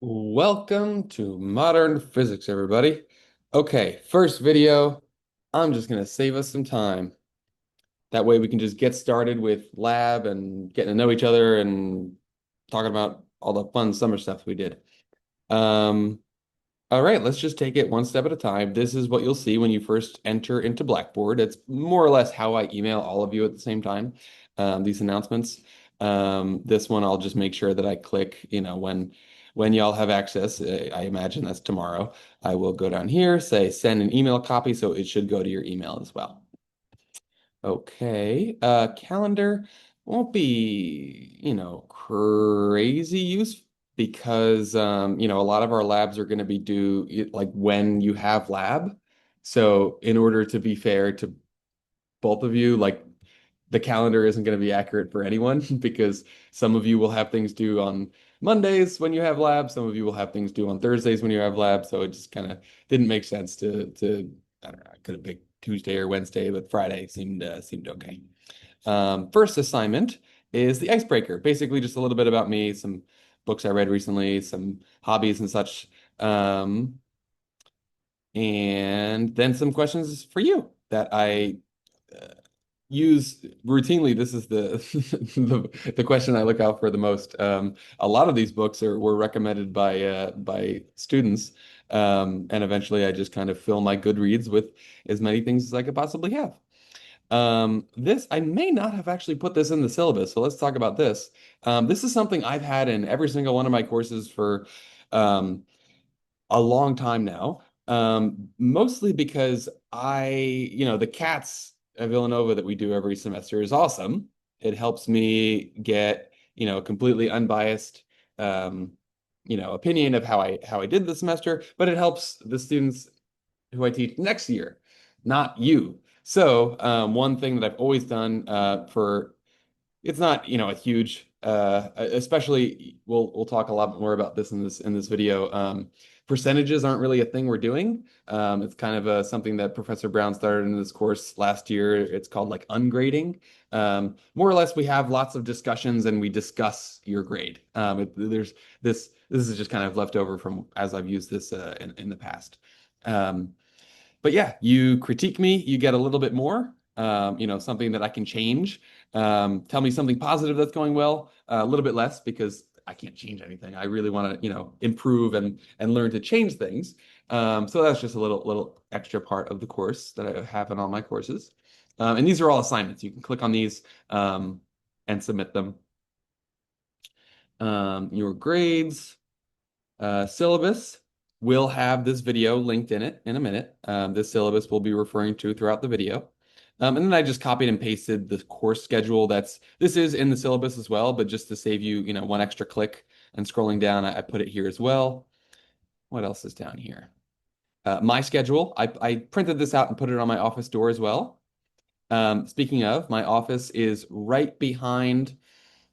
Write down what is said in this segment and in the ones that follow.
Welcome to Modern Physics, everybody. Okay, first video. I'm just going to save us some time. That way we can just get started with lab and getting to know each other and talking about all the fun summer stuff we did. Um, all right, let's just take it one step at a time. This is what you'll see when you first enter into Blackboard. It's more or less how I email all of you at the same time, these announcements. This one, I'll just make sure that I click, when y'all have access. I imagine that's tomorrow. I will go down here, say send an email copy, so it should go to your email as well. Okay, calendar won't be, crazy use because, a lot of our labs are going to be due like when you have lab. So in order to be fair to both of you, like the calendar isn't going to be accurate for anyone because some of you will have things due on Mondays when you have lab, some of you will have things due on Thursdays when you have lab. So it just kind of didn't make sense to I don't know, I could have picked Tuesday or Wednesday, but Friday seemed okay. First assignment is the icebreaker. Basically, just a little bit about me, some books I read recently, some hobbies and such. Um, and then some questions for you that I use routinely. This is the the question I look out for the most. A lot of these books were recommended by students, and eventually I just kind of fill my Goodreads with as many things as I could possibly have. This I may not have actually put this in the syllabus, so let's talk about this. This is something I've had in every single one of my courses for um, a long time now. Mostly because the CATS at Villanova that we do every semester is awesome. It helps me get, a completely unbiased, um, opinion of how I did the semester, but it helps the students who I teach next year, not you. So, one thing that I've always done for it's not, a huge especially we'll talk a lot more about this in this video. Percentages aren't really a thing we're doing. It's kind of something that Professor Brown started in this course last year. It's called like ungrading. More or less, we have lots of discussions and we discuss your grade. There's this is just kind of left over from as I've used this in the past. Um, but yeah, you critique me, you get a little bit more, something that I can change. Tell me something positive that's going well, a little bit less because I can't change anything. I really want to, improve and learn to change things. So that's just a little extra part of the course that I have in all my courses. And these are all assignments. You can click on these and submit them. Your grades. Syllabus will have this video linked in it in a minute. This syllabus we'll be referring to throughout the video. And then I just copied and pasted the course schedule. This is in the syllabus as well, but just to save you, one extra click and scrolling down, I put it here as well. What else is down here? My schedule. I printed this out and put it on my office door as well. Speaking of, my office is right behind.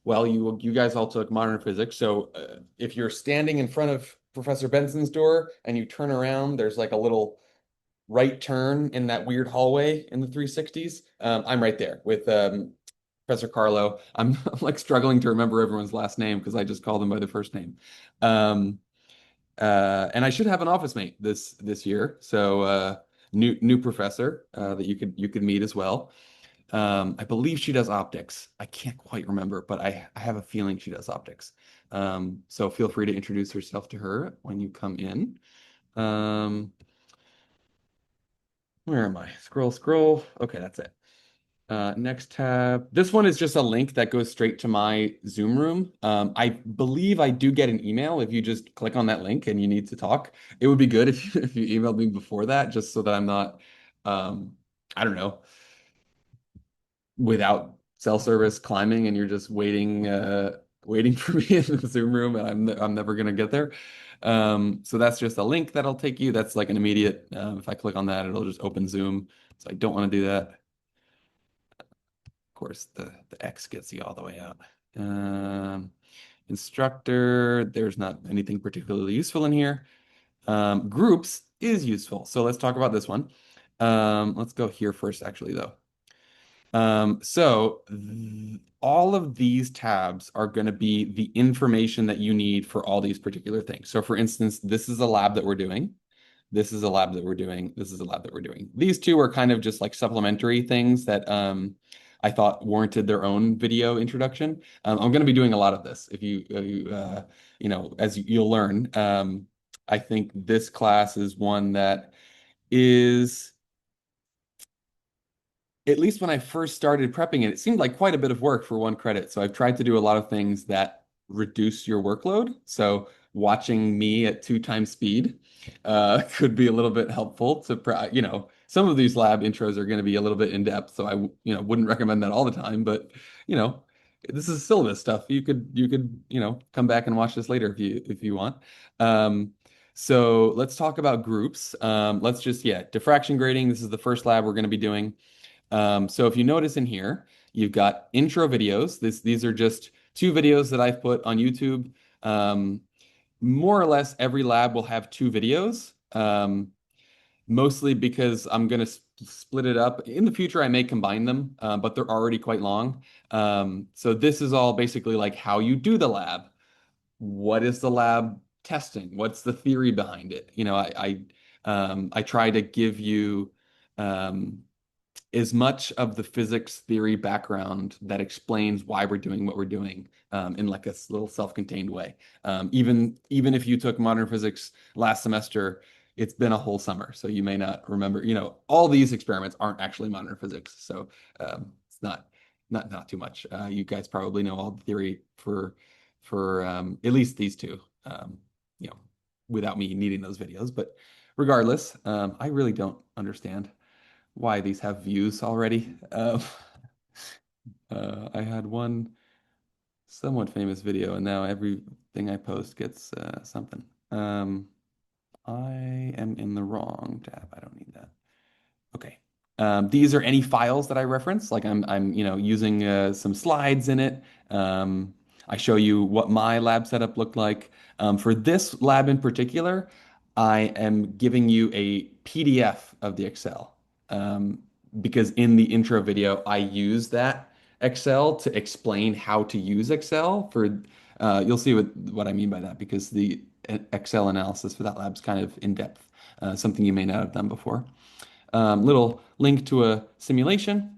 Well, you guys all took modern physics, so if you're standing in front of Professor Benson's door and you turn around, there's like a little right turn in that weird hallway in the 360s. I'm right there with Professor Carlo. I'm like struggling to remember everyone's last name because I just call them by the first name. Um, and I should have an office mate this year, so new professor that you could meet as well. I believe she does optics. I can't quite remember, but I have a feeling she does optics. So feel free to introduce yourself to her when you come in. Um, where am I? Scroll, scroll. Okay, that's it. Next tab. This one is just a link that goes straight to my Zoom room. I believe I do get an email if you just click on that link and you need to talk. It would be good if you emailed me before that, just so that I'm not, I don't know, without cell service climbing and you're just waiting for me in the Zoom room and I'm never gonna get there. So that's just a link that'll take you. That's like an immediate, if I click on that, it'll just open Zoom. So I don't want to do that. Of course, the X gets you all the way out. Um, Instructor, there's not anything particularly useful in here. Groups is useful. So let's talk about this one. Let's go here first, actually, though. All of these tabs are going to be the information that you need for all these particular things. So for instance, this is a lab that we're doing. This is a lab that we're doing. This is a lab that we're doing. These two are kind of just like supplementary things that I thought warranted their own video introduction. I'm going to be doing a lot of this. If you know, as you'll learn, I think this class is one that is, at least when I first started prepping it, it seemed like quite a bit of work for one credit. So I've tried to do a lot of things that reduce your workload. So watching me at 2 times speed could be a little bit helpful you know, some of these lab intros are going to be a little bit in depth. So you know, wouldn't recommend that all the time, but you know, this is syllabus stuff. You know, come back and watch this later if you want. Um, so let's talk about groups. Let's just, yeah, diffraction grading. This is the first lab we're going to be doing. So if you notice in here, you've got intro videos. These are just 2 videos that I've put on YouTube. Um, More or less every lab will have 2 videos, mostly because I'm going to split it up. In the future, I may combine them, but they're already quite long. So this is all basically like how you do the lab. What is the lab testing? What's the theory behind it? You know, I try to give you um, as much of the physics theory background that explains why we're doing what we're doing in like a little self-contained way. Even if you took modern physics last semester, it's been a whole summer, so you may not remember. You know, all these experiments aren't actually modern physics, so it's not too much. You guys probably know all the theory for at least these two. You know, without me needing those videos, but regardless, I really don't understand why these have views already. I had one somewhat famous video, and now everything I post gets something. I am in the wrong tab. I don't need that. Okay. These are any files that I reference. Like I'm you know, using some slides in it. I show you what my lab setup looked like. For this lab in particular, I am giving you a PDF of the Excel. Because in the intro video, I use that Excel to explain how to use Excel for, you'll see what I mean by that, because the Excel analysis for that lab is kind of in depth, something you may not have done before. Little link to a simulation.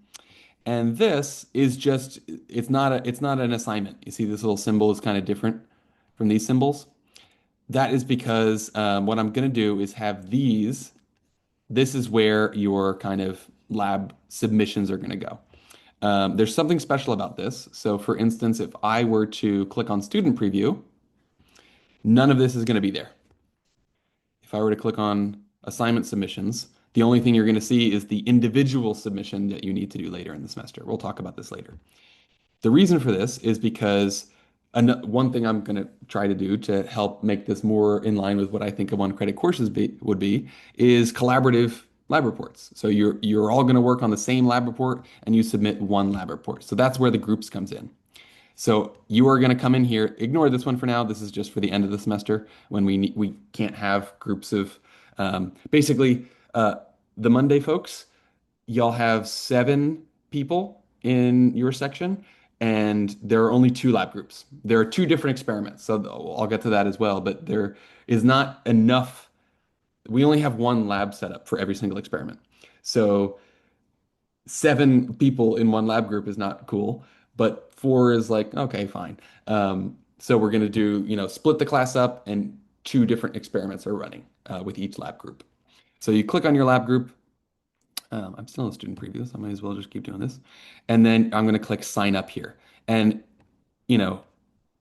And this is just, it's not an assignment. You see this little symbol is kind of different from these symbols. That is because what I'm going to do is have this is where your kind of lab submissions are going to go. There's something special about this. So for instance, if I were to click on student preview, none of this is going to be there. If I were to click on assignment submissions, the only thing you're going to see is the individual submission that you need to do later in the semester. We'll talk about this later. The reason for this is because one thing I'm going to try to do to help make this more in line with what I think a one credit courses would be is collaborative lab reports. So you're all going to work on the same lab report and you submit one lab report. So that's where the groups comes in. So you are going to come in here, ignore this one for now. This is just for the end of the semester when we can't have groups of basically the Monday folks. Y'all have 7 people in your section, and there are only 2 lab groups. There are 2 different experiments, so I'll get to that as well. But there is not enough. We only have one lab setup for every single experiment. So 7 people in one lab group is not cool, but 4 is like, okay, fine. So we're going to do, you know, split the class up and 2 different experiments are running with each lab group. So you click on your lab group. I'm still in student preview, so I might as well just keep doing this. And then I'm going to click sign up here. And, you know,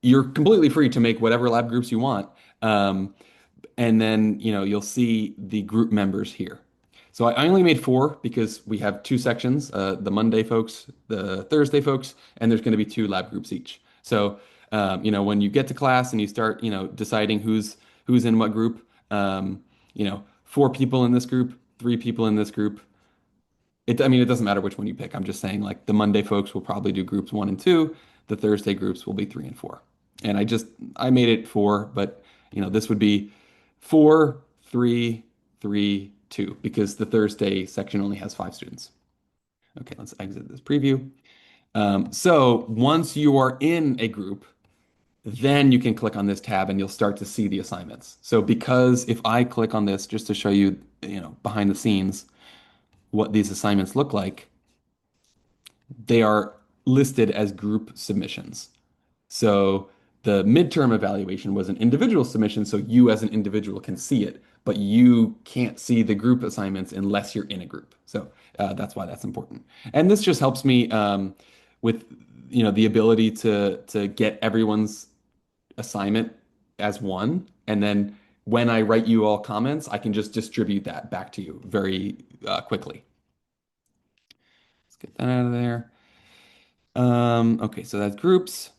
you're completely free to make whatever lab groups you want. And then, you know, you'll see the group members here. So I only made 4 because we have 2 sections, the Monday folks, the Thursday folks, and there's going to be 2 lab groups each. So, you know, when you get to class and you start, you know, deciding who's in what group, you know, 4 people in this group, 3 people in this group. I mean, it doesn't matter which one you pick. I'm just saying, like, the Monday folks will probably do groups 1 and 2. The Thursday groups will be 3 and 4. And I made it 4, but you know, this would be 4, 3, 3, 2, because the Thursday section only has 5 students. Okay, let's exit this preview. So once you are in a group, then you can click on this tab and you'll start to see the assignments. So because if I click on this just to show you, behind the scenes what these assignments look like, they are listed as group submissions. So the midterm evaluation was an individual submission, so you as an individual can see it, but you can't see the group assignments unless you're in a group. So that's why that's important. And this just helps me with the ability to get everyone's assignment as one, and then when I write you all comments, I can just distribute that back to you very quickly. Let's get that out of there. Okay, so that's groups.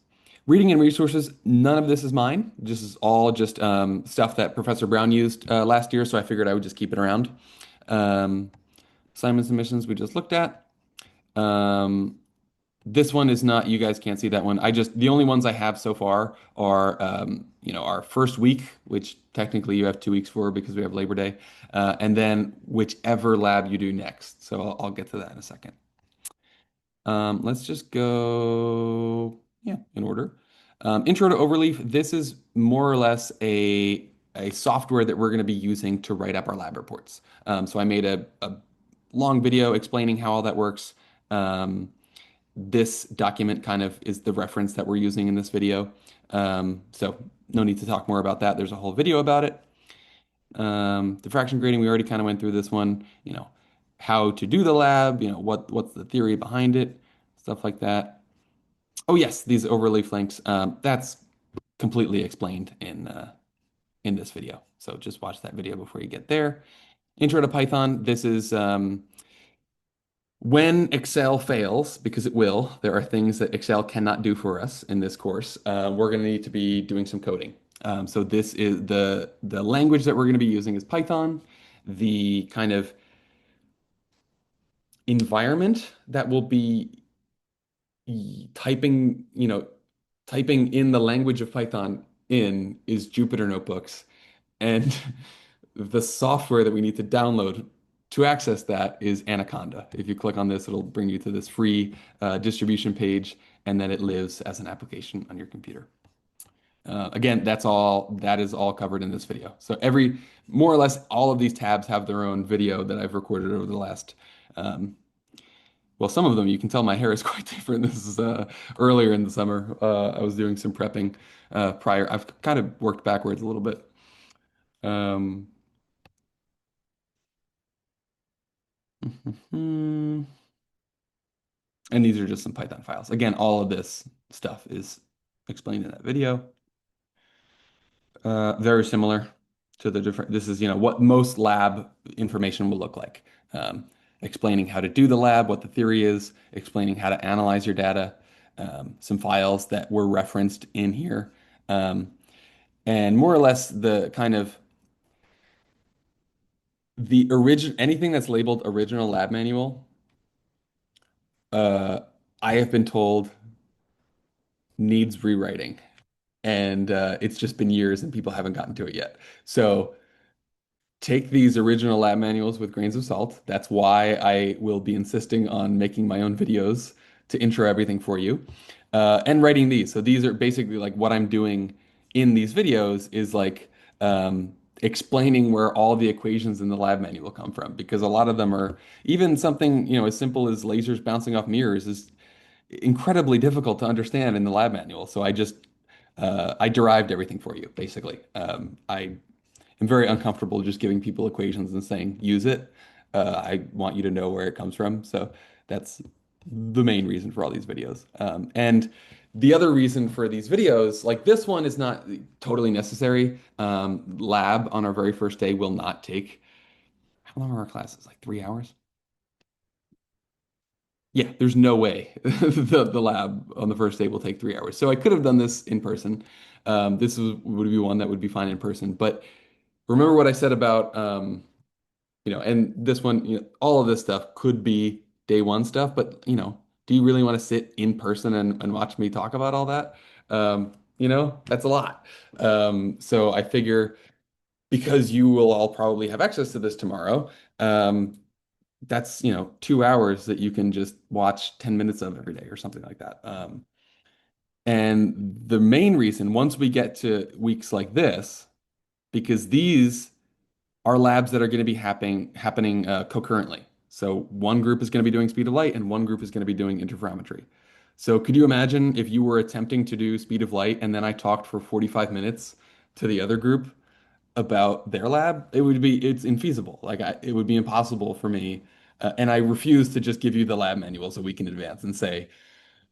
Reading and resources, none of this is mine. This is all just stuff that Professor Brown used last year, so I figured I would just keep it around. Um, Assignment submissions we just looked at. Um, this one is not, you guys can't see that one. The only ones I have so far are, our first week, which technically you have 2 weeks for because we have Labor Day, and then whichever lab you do next. So I'll get to that in a second. Let's just go, yeah, in order. Intro to Overleaf. This is more or less a software that we're going to be using to write up our lab reports. So I made a long video explaining how all that works. This document kind of is the reference that we're using in this video. So no need to talk more about that. There's a whole video about it. Diffraction grading, we already kind of went through this one, how to do the lab, what's the theory behind it, stuff like that. Oh yes, these overleaf links, that's completely explained in this video. So just watch that video before you get there. Intro to Python, this is when Excel fails, because it will, there are things that Excel cannot do for us in this course. We're going to need to be doing some coding. So this is the language that we're going to be using is Python. The kind of environment that will be typing, typing in the language of Python in is Jupyter Notebooks. And the software that we need to download to access that is Anaconda. If you click on this, it'll bring you to this free distribution page, and then it lives as an application on your computer. Again, that is all covered in this video. So more or less all of these tabs have their own video that I've recorded over the last, well, some of them you can tell my hair is quite different. This is earlier in the summer. I was doing some prepping prior. I've kind of worked backwards a little bit. Um, and these are just some Python files. Again, all of this stuff is explained in that video. Very similar to the different, this is, what most lab information will look like. Explaining how to do the lab, what the theory is, explaining how to analyze your data, some files that were referenced in here, and more or less the kind of the origin, anything that's labeled original lab manual, uh, I have been told needs rewriting. And it's just been years and people haven't gotten to it yet. So take these original lab manuals with grains of salt. That's why I will be insisting on making my own videos to intro everything for you and writing these. So these are basically like what I'm doing in these videos is like explaining where all the equations in the lab manual come from, because a lot of them are even something, as simple as lasers bouncing off mirrors is incredibly difficult to understand in the lab manual. So I derived everything for you, basically. I am very uncomfortable just giving people equations and saying, use it. I want you to know where it comes from. So that's the main reason for all these videos. And the other reason for these videos, like this one is not totally necessary. Lab on our very first day will not take, how long are our classes? Like 3 hours? Yeah, there's no way the lab on the first day will take 3 hours. So I could have done this in person. Would be one that would be fine in person. But remember what I said about, and this one, all of this stuff could be day one stuff, but, do you really want to sit in person and watch me talk about all that? That's a lot. So I figure because you will all probably have access to this tomorrow, that's, 2 hours that you can just watch 10 minutes of every day or something like that. And the main reason, once we get to weeks like this, because these are labs that are going to be happening concurrently. So one group is going to be doing speed of light and one group is going to be doing interferometry. So could you imagine if you were attempting to do speed of light and then I talked for 45 minutes to the other group about their lab? It's infeasible. It would be impossible for me. And I refuse to just give you the lab manuals a week in advance and say,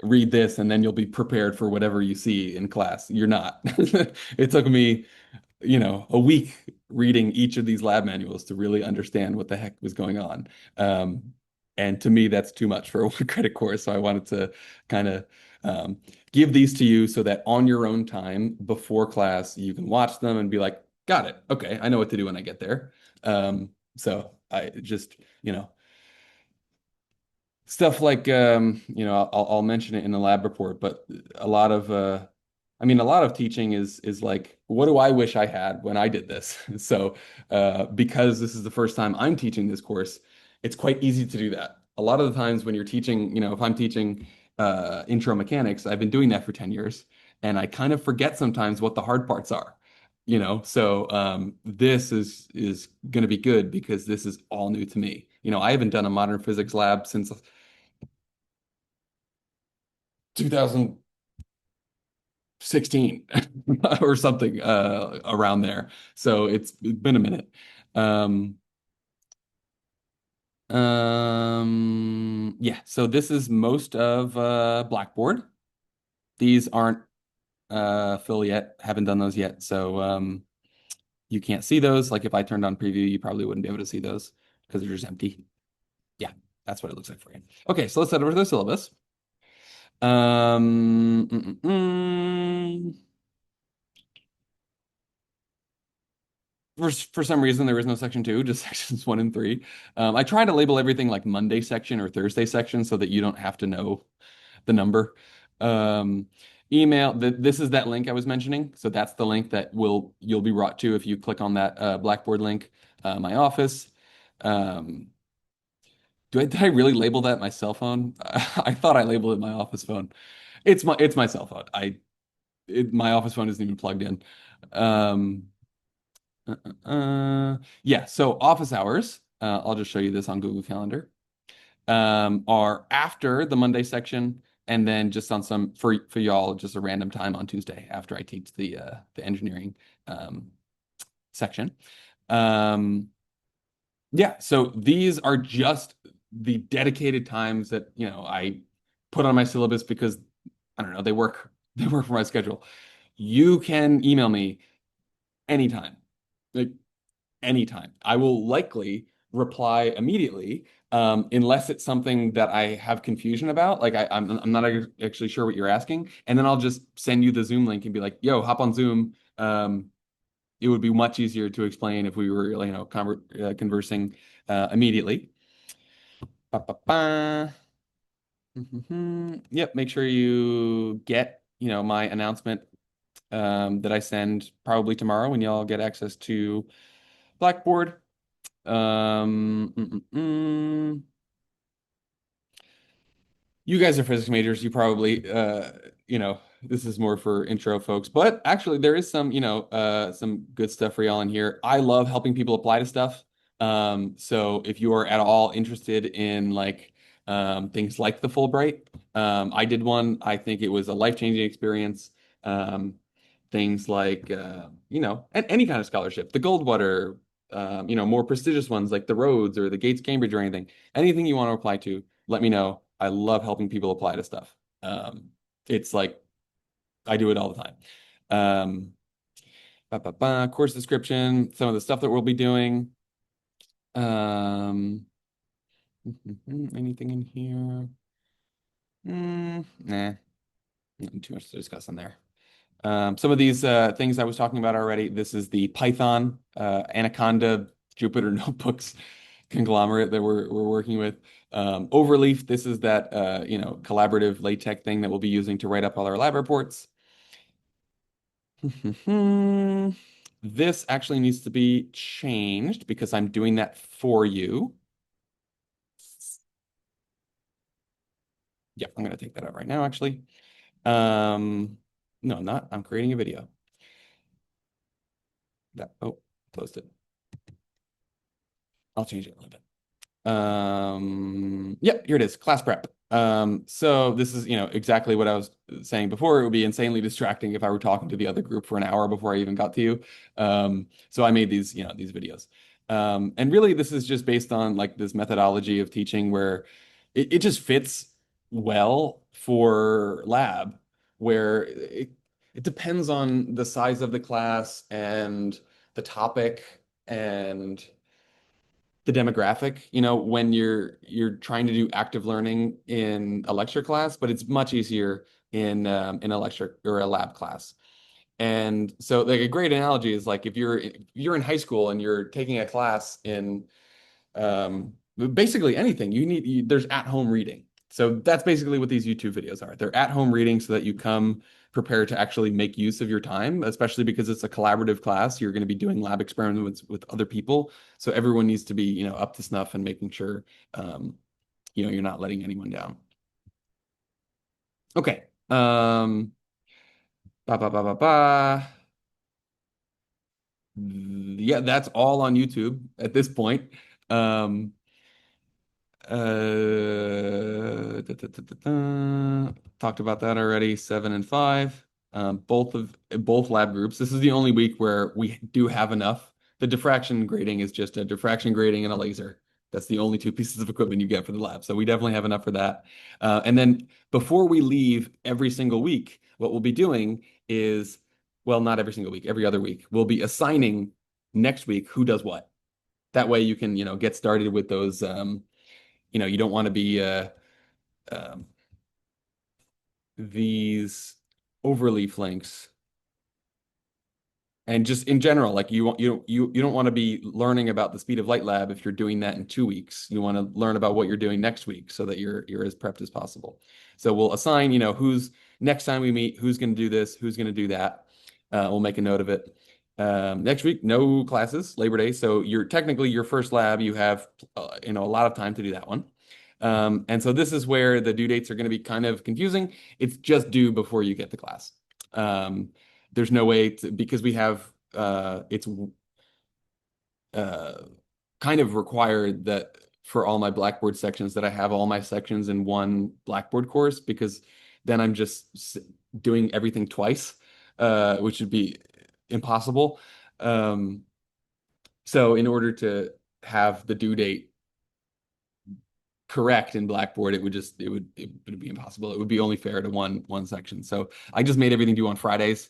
read this and then you'll be prepared for whatever you see in class. You're not. It took me a week reading each of these lab manuals to really understand what the heck was going on. Um, and to me, that's too much for a one credit course. So I wanted to kind of um, give these to you so that on your own time before class, you can watch them and be like, got it. Okay, I know what to do when I get there. So I just, stuff like I'll mention it in the lab report, but a lot of a lot of teaching is like, what do I wish I had when I did this? So because this is the first time I'm teaching this course, it's quite easy to do that. A lot of the times when you're teaching, if I'm teaching intro mechanics, I've been doing that for 10 years, and I kind of forget sometimes what the hard parts are. So this is going to be good because this is all new to me. I haven't done a modern physics lab since 2016 or something around there. So it's been a minute. Um, yeah, so this is most of Blackboard. These aren't full yet, haven't done those yet. So you can't see those. Like if I turned on preview, you probably wouldn't be able to see those because they're just empty. Yeah, that's what it looks like for you. Okay, so let's head over to the syllabus. Um, mm, mm, mm. For some reason, there is no section two, just sections one and three. I try to label everything like Monday section or Thursday section so that you don't have to know the number. Um, this is that link I was mentioning. So that's the link that you'll be brought to if you click on that Blackboard link, my office. Um, did I really label that my cell phone? I thought I labeled it my office phone. It's my cell phone. My office phone isn't even plugged in. Um, yeah, so office hours, I'll just show you this on Google Calendar, are after the Monday section, and then just on some for y'all, just a random time on Tuesday after I teach the engineering um, section. Um, yeah, so these are just the dedicated times that I put on my syllabus because I don't know, they work for my schedule. You can email me anytime. Like anytime. I will likely reply immediately, unless it's something that I have confusion about. Like I'm not actually sure what you're asking, and then I'll just send you the Zoom link and be like, "Yo, hop on Zoom." It would be much easier to explain if we were, conversing immediately. Ba-ba-ba. Yep. Make sure you get, my announcement that I send probably tomorrow when y'all get access to Blackboard. Um, mm, mm, mm. You guys are physics majors. You probably, this is more for intro folks, but actually there is some good stuff for y'all in here. I love helping people apply to stuff. So if you are at all interested in things like the Fulbright, I did one. I think it was a life-changing experience. Um, things like, any kind of scholarship, the Goldwater, more prestigious ones like the Rhodes or the Gates Cambridge or anything you want to apply to, let me know. I love helping people apply to stuff. Um, it's like I do it all the time. Um, course description, some of the stuff that we'll be doing. Um, anything in here? Nah, nothing too much to discuss on there. Some of these things I was talking about already. This is the Python Anaconda Jupyter Notebooks conglomerate that we're working with. Overleaf, this is that collaborative LaTeX thing that we'll be using to write up all our lab reports. This actually needs to be changed because I'm doing that for you. Yeah, I'm gonna take that out right now, actually. Um, no, I'm not. I'm creating a video. Oh, closed it. I'll change it a little bit. Yep, here it is, class prep. So this is, exactly what I was saying before. It would be insanely distracting if I were talking to the other group for an hour before I even got to you. So I made these videos. And really this is just based on like this methodology of teaching where it just fits well for lab, where it depends on the size of the class and the topic and the demographic, when you're trying to do active learning in a lecture class, but it's much easier in a lecture or a lab class. And so like a great analogy is like if you're in high school and you're taking a class in basically anything there's at-home reading. So that's basically what these YouTube videos are. They're at-home reading so that you come prepared to actually make use of your time, especially because it's a collaborative class. You're going to be doing lab experiments with other people. So everyone needs to be, up to snuff and making sure, you're not letting anyone down. Okay. Ba, ba, ba, ba, ba. Yeah, that's all on YouTube at this point. Um, Talked about that already. 7 and 5. Both lab groups. This is the only week where we do have enough. The diffraction grading is just a diffraction grading and a laser. That's the only two pieces of equipment you get for the lab. So we definitely have enough for that. And then before we leave every single week, what we'll be doing is, well, not every single week, every other week, we'll be assigning next week who does what. That way you can, get started with those. You don't want to be um, these overleaf links. And just in general, like you don't want to be learning about the speed of light lab if you're doing that in 2 weeks. You want to learn about what you're doing next week so that you're as prepped as possible. So we'll assign, who's next time we meet, who's going to do this, who's going to do that. We'll make a note of it. Next week, no classes, Labor Day. So you're technically your first lab, you have a lot of time to do that one. And so this is where the due dates are going to be kind of confusing. It's just due before you get to class. Um, there's no way to, because we have it's uh, kind of required that for all my Blackboard sections that I have all my sections in one Blackboard course, because then I'm just doing everything twice, which would be impossible. Um, so in order to have the due date correct in Blackboard, it would be impossible. It would be only fair to one section. So I just made everything due on Fridays.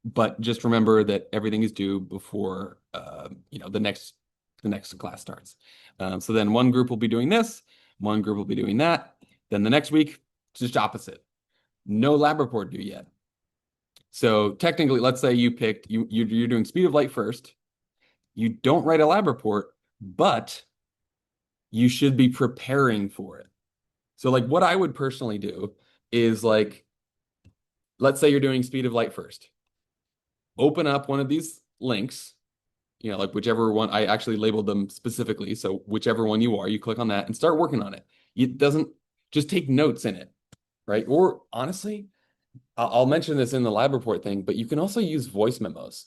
But just remember that everything is due before the next class starts. So then one group will be doing this, one group will be doing that. Then the next week, it's just opposite. No lab report due yet. So technically, let's say you're doing speed of light first. You don't write a lab report, but you should be preparing for it. So like what I would personally do is like, let's say you're doing speed of light first. Open up one of these links, like whichever one. I actually labeled them specifically. So whichever one you are, you click on that and start working on it. It doesn't just take notes in it, right? Or honestly, I'll mention this in the lab report thing, but you can also use voice memos,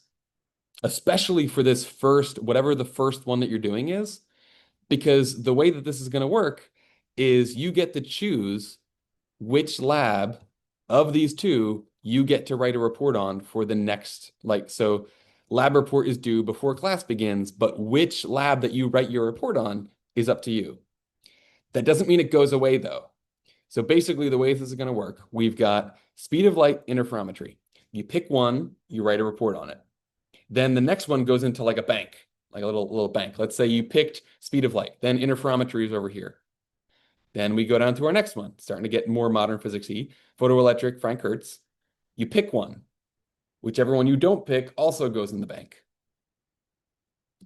especially for this first, whatever the first one that you're doing is, because the way that this is going to work is you get to choose which lab of these two you get to write a report on for the next, like, so lab report is due before class begins, but which lab that you write your report on is up to you. That doesn't mean it goes away though. So basically the way this is going to work, we've got speed of light interferometry. You pick one, you write a report on it. Then the next one goes into like a bank, like a little bank. Let's say you picked speed of light, then interferometry is over here. Then we go down to our next one, starting to get more modern physics-y, photoelectric, Frank Hertz. You pick one. Whichever one you don't pick also goes in the bank.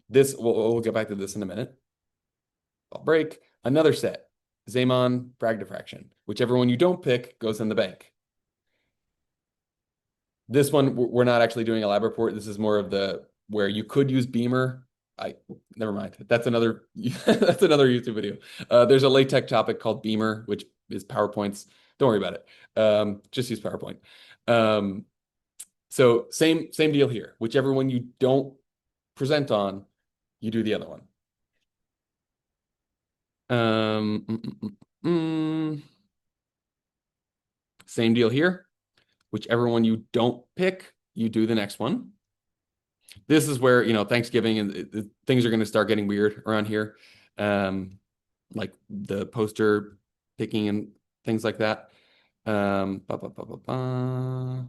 This, we'll get back to this in a minute. I'll break. Another set, Zeeman, Bragg diffraction. Whichever one you don't pick goes in the bank. This one, we're not actually doing a lab report. This is more of the, where you could use Beamer. Never mind. That's another that's another YouTube video. There's a LaTeX topic called Beamer, which is PowerPoints. Don't worry about it. Just use PowerPoint. Um, so same deal here. Whichever one you don't present on, you do the other one. Um, mm, mm, mm, mm. Same deal here. Whichever one you don't pick, you do the next one. This is where, Thanksgiving and things are going to start getting weird around here. Um, like the poster picking and things like that. Ba, ba, ba, ba, ba.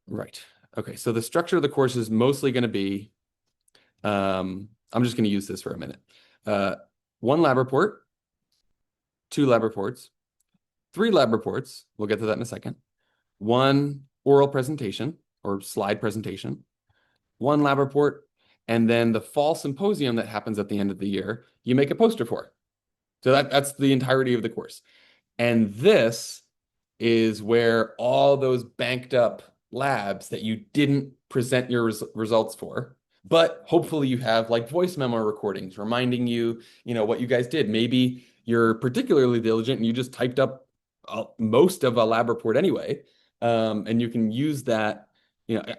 Right. Okay. So the structure of the course is mostly going to be, I'm just going to use this for a minute. Uh, one lab report, two lab reports, three lab reports. We'll get to that in a second. One oral presentation or slide presentation, one lab report, and then the fall symposium that happens at the end of the year, you make a poster for. So that's the entirety of the course. And this is where all those banked up labs that you didn't present your results for, but hopefully you have like voice memo recordings reminding you, what you guys did. Maybe you're particularly diligent and you just typed up most of a lab report anyway. And you can use that.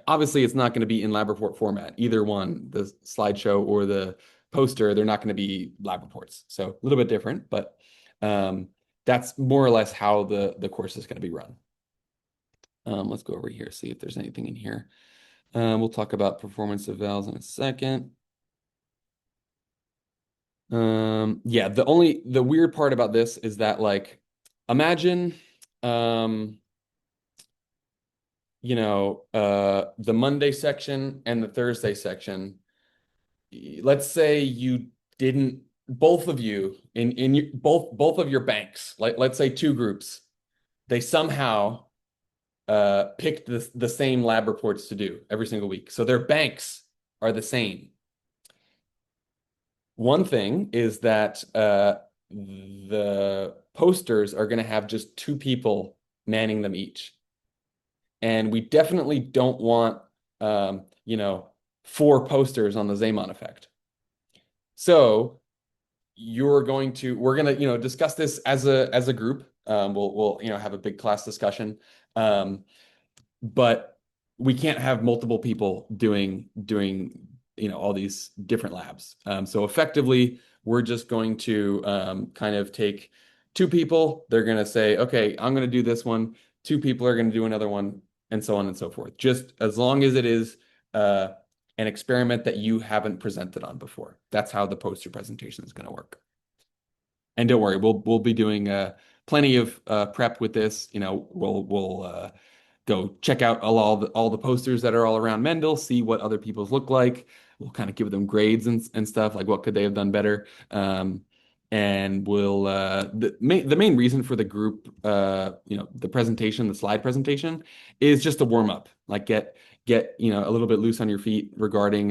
Obviously it's not going to be in lab report format, either one, the slideshow or the poster, they're not going to be lab reports. So a little bit different, but that's more or less how the course is going to be run. Let's go over here, see if there's anything in here. We'll talk about performance evals in a second. Yeah, the weird part about this is that like, imagine, the Monday section and the Thursday section. Let's say you didn't, both of you both of your banks, like let's say two groups, they somehow picked the same lab reports to do every single week. So their banks are the same. One thing is that the posters are going to have just two people manning them each. And we definitely don't want, four posters on the Zeeman effect. So we're going to, discuss this as a group. We'll have a big class discussion. But we can't have multiple people doing all these different labs. So effectively, we're just going to kind of take two people. They're going to say, okay, I'm going to do this one. Two people are going to do another one, and so on and so forth. Just as long as it is an experiment that you haven't presented on before. That's how the poster presentation is going to work. And don't worry, we'll be doing plenty of prep with this. We'll go check out all the posters that are all around Mendel, see what other people's look like. We'll kind of give them grades and stuff, like what could they have done better. And we'll the main reason for the group, the presentation, the slide presentation, is just to warm up, like get a little bit loose on your feet regarding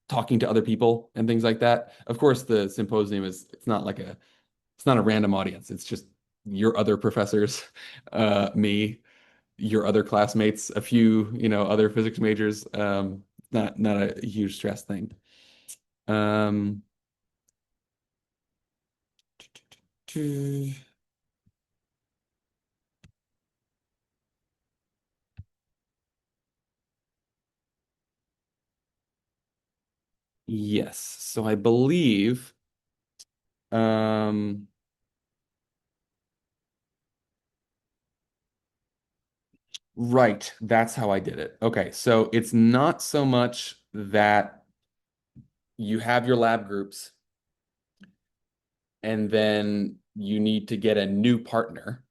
talking to other people and things like that. Of course, the symposium it's not a random audience. It's just your other professors, me, your other classmates, a few, other physics majors. Not a huge stress thing. Um, yes. So I believe, um, right, that's how I did it. Okay, so it's not so much that you have your lab groups and then you need to get a new partner.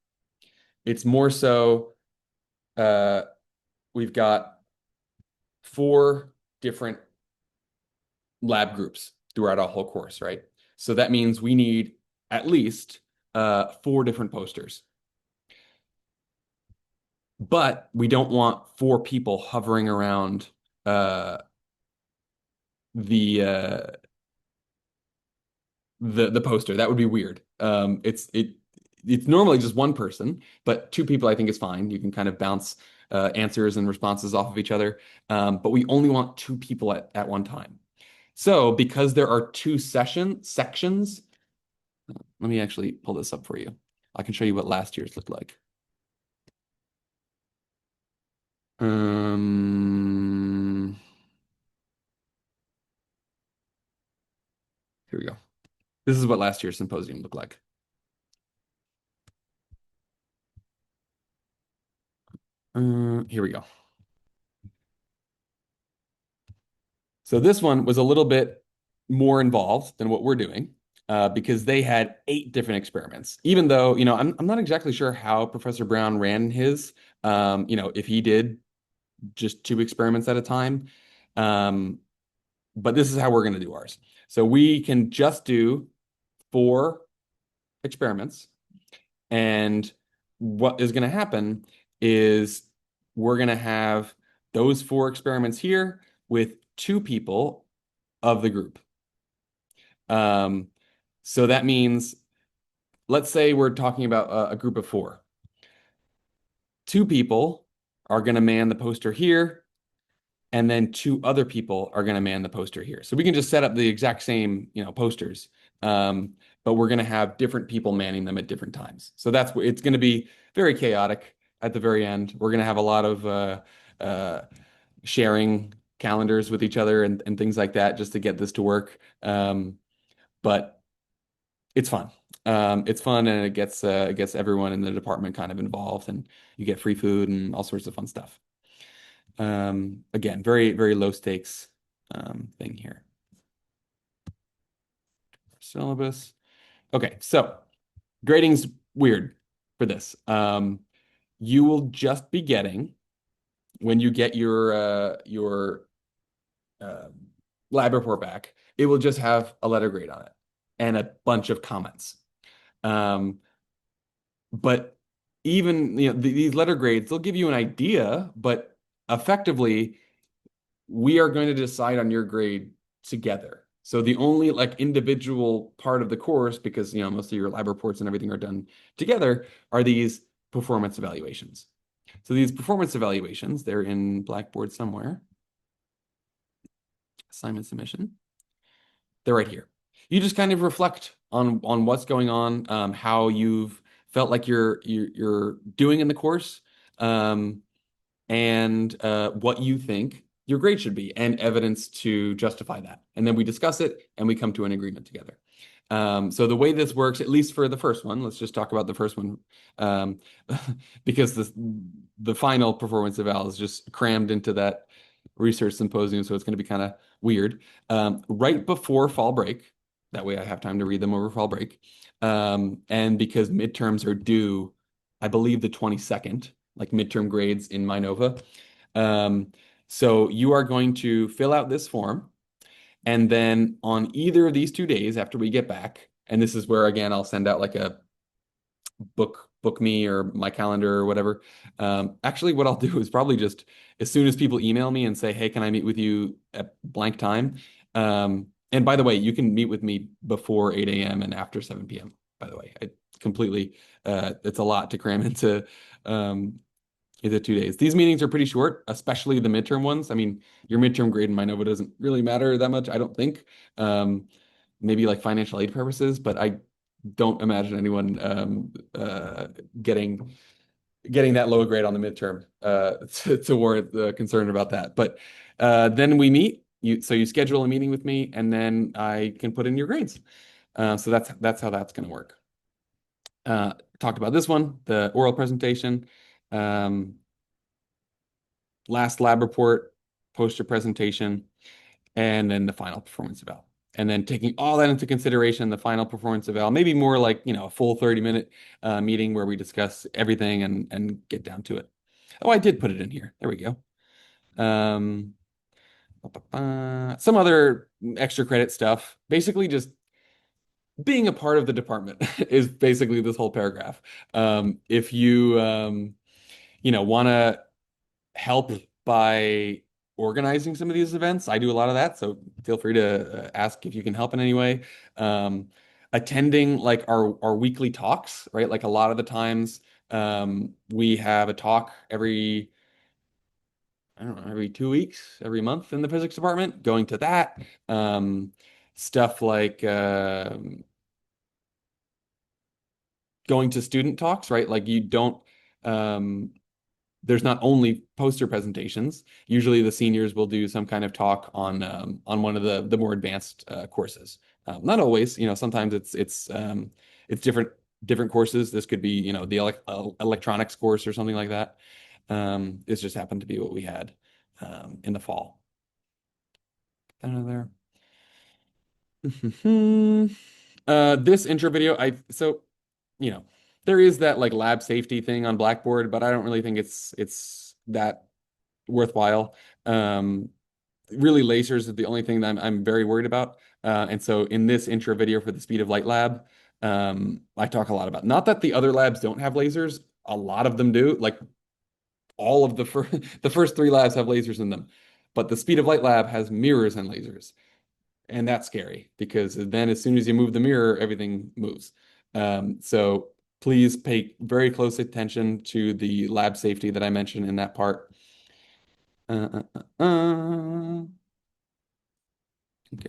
It's more so uh, we've got four different lab groups throughout our whole course, right? So that means we need at least four different posters. But we don't want four people hovering around uh, the uh, the poster. That would be weird. It's normally just one person, but two people I think is fine. You can kind of bounce answers and responses off of each other. But we only want two people at one time. So because there are two sections, let me actually pull this up for you. I can show you what last year's looked like. Um, Here we go. This is what last year's symposium looked like. Here we go. So this one was a little bit more involved than what we're doing because they had 8 different experiments. Even though, I'm not exactly sure how Professor Brown ran his, if he did just 2 experiments at a time. Um, but this is how we're going to do ours. So we can just do 4 experiments. And what is going to happen is we're going to have those 4 experiments here with 2 people of the group. Um, so that means, let's say we're talking about a group of 4. 2 people are going to man the poster here, and then 2 other people are going to man the poster here. So we can just set up the exact same, posters, but we're going to have different people manning them at different times. So that's what it's going to be very chaotic at the very end. We're going to have a lot of uh, sharing calendars with each other and things like that just to get this to work. But it's fun. It's fun and it gets everyone in the department kind of involved, and you get free food and all sorts of fun stuff. Again, very, very low stakes thing here. Syllabus. Okay, so grading's weird for this. You will just be getting when you get your uh, lab report back, it will just have a letter grade on it and a bunch of comments. Um, but even these letter grades, they'll give you an idea, but effectively we are going to decide on your grade together. So the only like individual part of the course, because most of your lab reports and everything are done together, are these performance evaluations. So these performance evaluations, they're in Blackboard somewhere. Assignment submission. They're right here. You just kind of reflect on what's going on, how you've felt like you're doing in the course, um, and what you think your grade should be, and evidence to justify that. And then we discuss it and we come to an agreement together. So the way this works, at least for the first one, let's just talk about the first one, um, because the final performance eval is just crammed into that research symposium, so it's going to be kind of weird. Right before fall break, that way I have time to read them over fall break. And because midterms are due, I believe the 22nd, like midterm grades in Minova. Um, so you are going to fill out this form, and then on either of these 2 days after we get back, and this is where again I'll send out like a book me or my calendar or whatever. Actually, what I'll do is probably just as soon as people email me and say, "Hey, can I meet with you at blank time?" And by the way, you can meet with me before 8 a.m. and after 7 p.m. By the way, I completely it's a lot to cram um, into 2 days. These meetings are pretty short, especially the midterm ones. I mean, your midterm grade in Minova doesn't really matter that much, I don't think. Um, Maybe like financial aid purposes, but I don't imagine anyone getting that low grade on the midterm to warrant the concern about that. But then we meet. So you schedule a meeting with me, and then I can put in your grades. So that's how that's going to work. Talked about this one, the oral presentation, um, last lab report, poster presentation, and then the final performance eval. And then taking all that into consideration, the final performance eval, maybe more like, a full 30-minute meeting where we discuss everything and get down to it. Oh, I did put it in here. There we go. Um, some other extra credit stuff. Basically, just being a part of the department is basically this whole paragraph. If you, want to help by organizing some of these events. I do a lot of that, so feel free to ask if you can help in any way. Attending like our weekly talks, right? Like a lot of the times we have a talk every I don't know, every 2 weeks, every month in the physics department, going to that. Um, Stuff like going to student talks, right? Like you don't, um, there's not only poster presentations. Usually the seniors will do some kind of talk on one of the more advanced courses. Not always, sometimes it's different courses. This could be, the electronics course or something like that. It's just happened to be what we had in the fall. There. This intro video, you know, there is that like lab safety thing on Blackboard, but I don't really think it's that worthwhile. Um, Really, lasers is the only thing that I'm very worried about. And so in this intro video for the speed of light lab, I talk a lot about not that the other labs don't have lasers, a lot of them do. Like all of the first the first three labs have lasers in them, but the speed of light lab has mirrors and lasers. And that's scary because then as soon as you move the mirror, everything moves. So please pay very close attention to the lab safety that I mentioned in that part. Okay,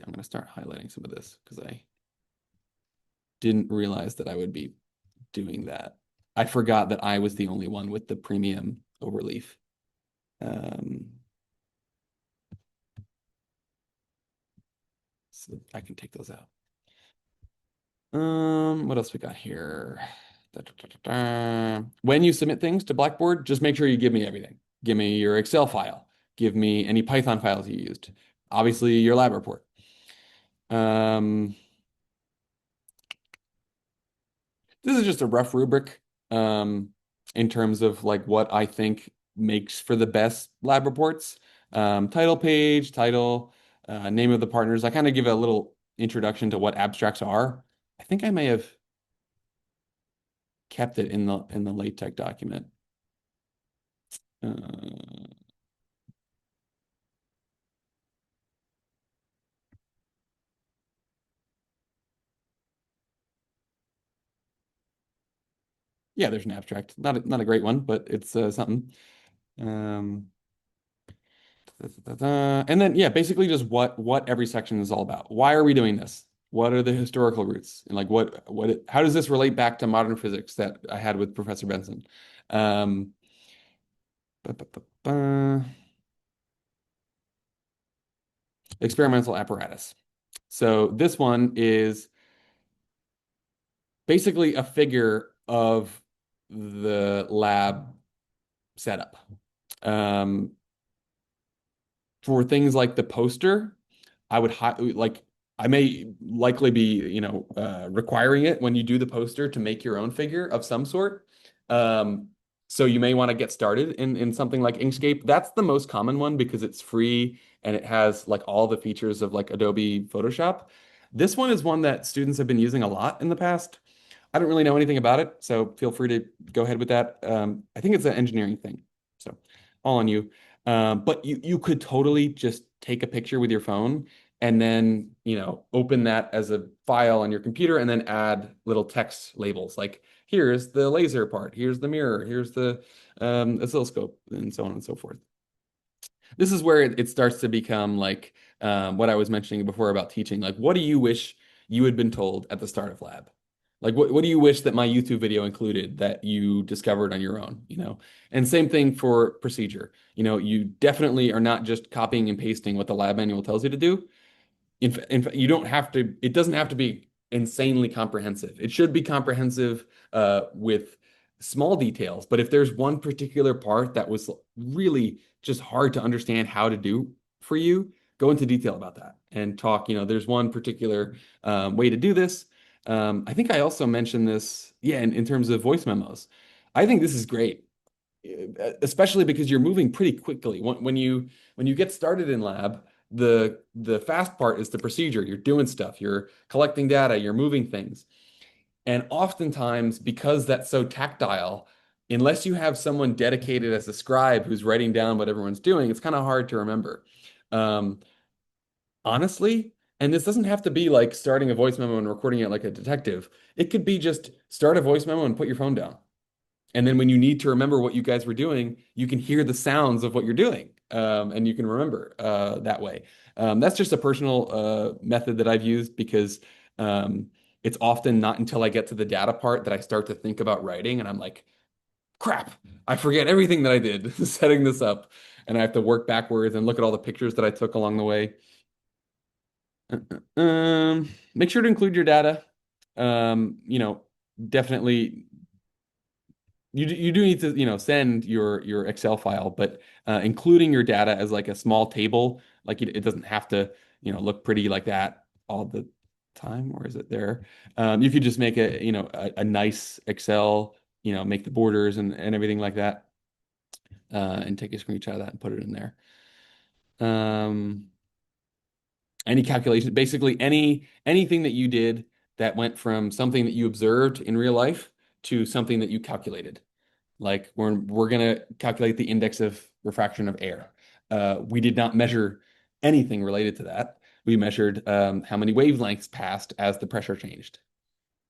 I'm going to start highlighting some of this because I didn't realize that I would be doing that. I forgot that I was the only one with the premium overleaf. Um, so I can take those out. What else we got here? Da, da, da, da, da. When you submit things to Blackboard, just make sure you give me everything. Give me your Excel file. Give me any Python files you used. Obviously, your lab report. Um, this is just a rough rubric in terms of like what I think makes for the best lab reports. Title page, title, name of the partners. I kind of give a little introduction to what abstracts are. I think I may have kept it in the LaTeX document. Uh, yeah, there's an abstract. Not a great one, but it's something. Um, and then yeah, basically just what every section is all about. Why are we doing this? What are the historical roots? And like how does this relate back to modern physics that I had with Professor Benson? Um, ba, ba, ba, ba. Experimental apparatus. So this one is basically a figure of the lab setup. Um, for things like the poster, I would like I may likely be, requiring it when you do the poster to make your own figure of some sort. Um, so you may want to get started in something like Inkscape. That's the most common one because it's free and it has like all the features of like Adobe Photoshop. This one is one that students have been using a lot in the past. I don't really know anything about it, so feel free to go ahead with that. I think it's an engineering thing, so all on you. But you could totally just take a picture with your phone and then, open that as a file on your computer and then add little text labels like here's the laser part, here's the mirror, here's the oscilloscope, and so on and so forth. This is where it starts to become like what I was mentioning before about teaching. Like, what do you wish you had been told at the start of lab? Like, what do you wish that my YouTube video included that you discovered on your own, And same thing for procedure. You definitely are not just copying and pasting what the lab manual tells you to do. You don't have to, it doesn't have to be insanely comprehensive. It should be comprehensive with small details. But if there's one particular part that was really just hard to understand how to do for you, go into detail about that and talk. There's one particular way to do this. I think I also mentioned this, yeah, in terms of voice memos. I think this is great, especially because you're moving pretty quickly. When you get started in lab, the fast part is the procedure. You're doing stuff, you're collecting data, you're moving things. And oftentimes, because that's so tactile, unless you have someone dedicated as a scribe who's writing down what everyone's doing, it's kind of hard to remember. Um, Honestly, and this doesn't have to be like starting a voice memo and recording it like a detective. It could be just start a voice memo and put your phone down. And then when you need to remember what you guys were doing, you can hear the sounds of what you're doing, and you can remember that way. That's just a personal method that I've used because um, it's often not until I get to the data part that I start to think about writing, and I'm like, crap, I forget everything that I did setting this up, and I have to work backwards and look at all the pictures that I took along the way. Make sure to include your data. You know, definitely you do need to, send your Excel file, but including your data as like a small table, like it doesn't have to, look pretty like that all the time, or is it there? You could just make a nice Excel, make the borders and everything like that, and take a screenshot of that and put it in there. Um, any calculation, basically anything that you did that went from something that you observed in real life to something that you calculated. Like we're gonna calculate the index of refraction of air. We did not measure anything related to that. We measured how many wavelengths passed as the pressure changed.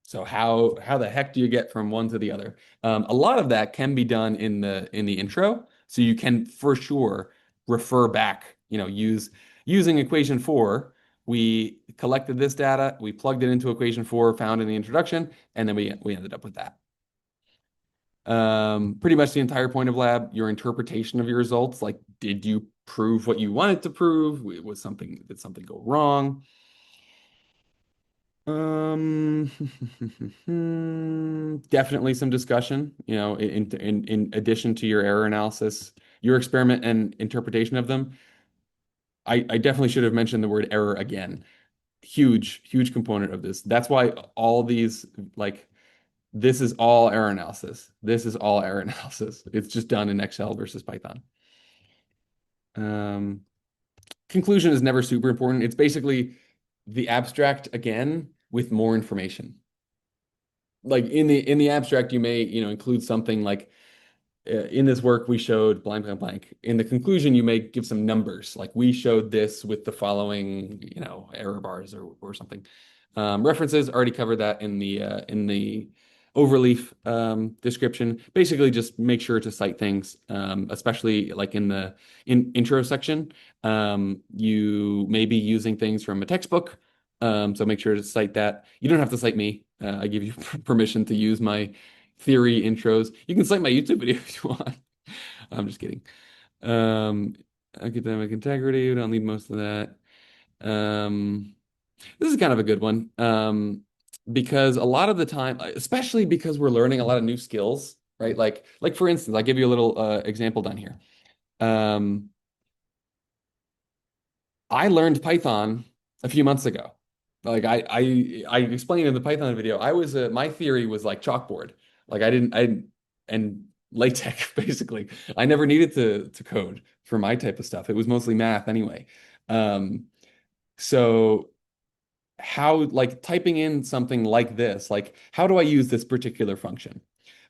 So how the heck do you get from one to the other? A lot of that can be done in the intro, so you can for sure refer back. Using equation four, we collected this data, we plugged it into equation four found in the introduction, and then we ended up with that. Pretty much the entire point of lab, your interpretation of your results, like did you prove what you wanted to prove? Did something go wrong? Um, definitely some discussion, in addition to your error analysis, your experiment and interpretation of them. I definitely should have mentioned the word error again. Huge, huge component of this. That's why all these, like, this is all error analysis. This is all error analysis. It's just done in Excel versus Python. Um, Conclusion is never super important. It's basically the abstract again with more information. Like in the abstract, you may, include something like in this work we showed blank blank blank. In the conclusion, you may give some numbers, like we showed this with the following, error bars or something. References already covered that in the overleaf description. Basically, just make sure to cite things, especially like in the intro section. You may be using things from a textbook, so make sure to cite that. You don't have to cite me. I give you permission to use my theory intros. You can cite my YouTube video if you want. I'm just kidding. Um, Academic integrity, we don't need most of that. Um, this is kind of a good one. Because a lot of the time, especially because we're learning a lot of new skills, right? Like for instance, I'll give you a little example down here. Um, I learned Python a few months ago. Like I explained in the Python video, my theory was like chalkboard. Like and LaTeX basically. I never needed to code for my type of stuff. It was mostly math anyway. Um, so how like typing in something like this, like how do I use this particular function?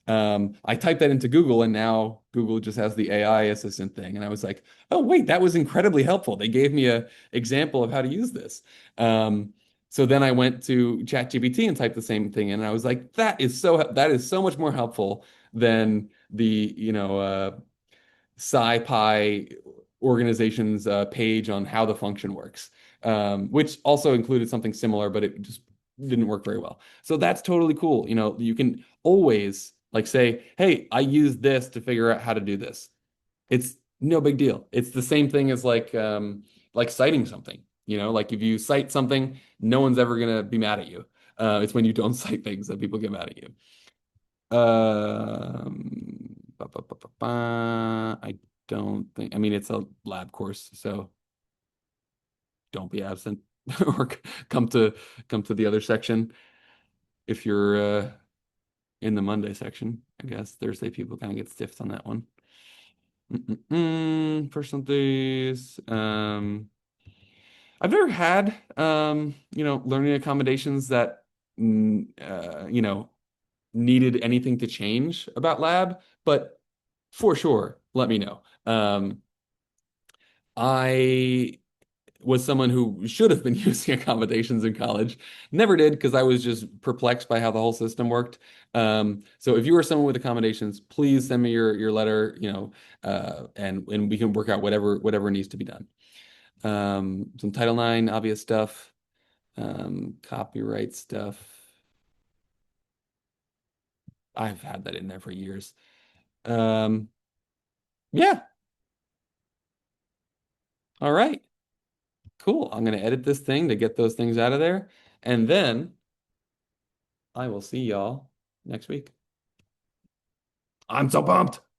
I typed that into Google and now Google just has the AI assistant thing. And I was like, oh, wait, that was incredibly helpful. They gave me a example of how to use this. So then I went to ChatGPT and typed the same thing in, and I was like, that is so much more helpful than the, SciPy organization's page on how the function works, which also included something similar, but it just didn't work very well. So that's totally cool. You can always like say, hey, I used this to figure out how to do this. It's no big deal. It's the same thing as like citing something. Like if you cite something, no one's ever gonna be mad at you. It's when you don't cite things that people get mad at you. I don't think, I mean, it's a lab course, so don't be absent or come to the other section if you're in the Monday section. I guess Thursday people kind of get stiffed on that one. Personal days. I've never had learning accommodations that needed anything to change about lab, but for sure, let me know. I was someone who should have been using accommodations in college. Never did because I was just perplexed by how the whole system worked. So if you are someone with accommodations, please send me your letter, and we can work out whatever needs to be done. Some Title IX obvious stuff, copyright stuff. I've had that in there for years. Um, yeah, all right, cool. I'm gonna edit this thing to get those things out of there, and then I will see y'all next week. I'm so pumped.